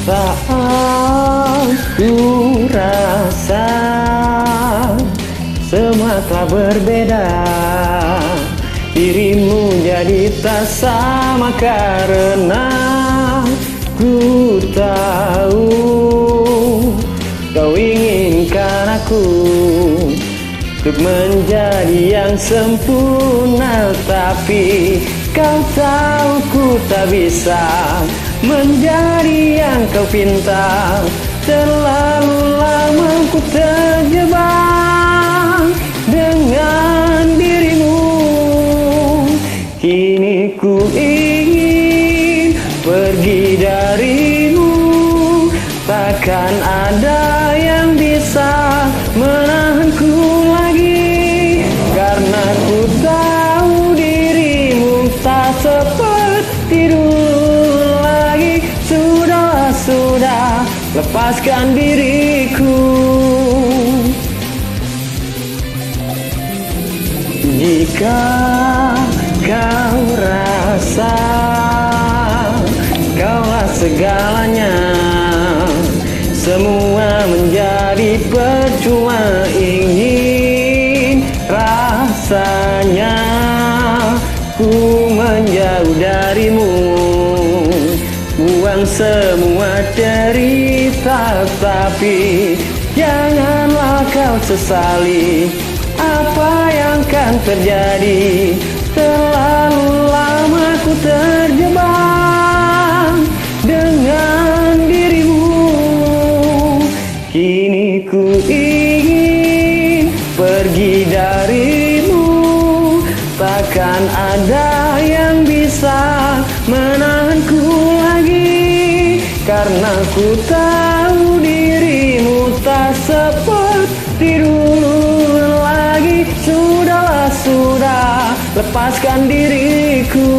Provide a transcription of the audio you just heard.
Saat ku rasa semua telah berbeda, dirimu jadi tak sama karena ku tahu kau inginkan aku untuk menjadi yang sempurna. Tapi kau tahu ku tak bisa menjadi yang kau pinta. Terlalu lama ku terjebak dengan dirimu. Kini ku ingin pergi darimu. Takkan ada yang bisa menahanku lagi, karena ku tahu dirimu tak seperti dulu lagi. Sudahlah, sudah, lepaskan diriku. Jika kau rasa kaulah segalanya, semua menjadi percuma. Ingin rasanya ku menjauh darimu, buang semua cerita. Tapi janganlah kau sesali apa yang akan terjadi. Terlalu lama ku terjebak dengan dirimu. Kini ku ingin pergi darimu. Takkan ada yang bisa menahanku lagi, karena ku tahu dirimu tak seperti dulu lagi. Sudahlah, sudah, lepaskan diriku.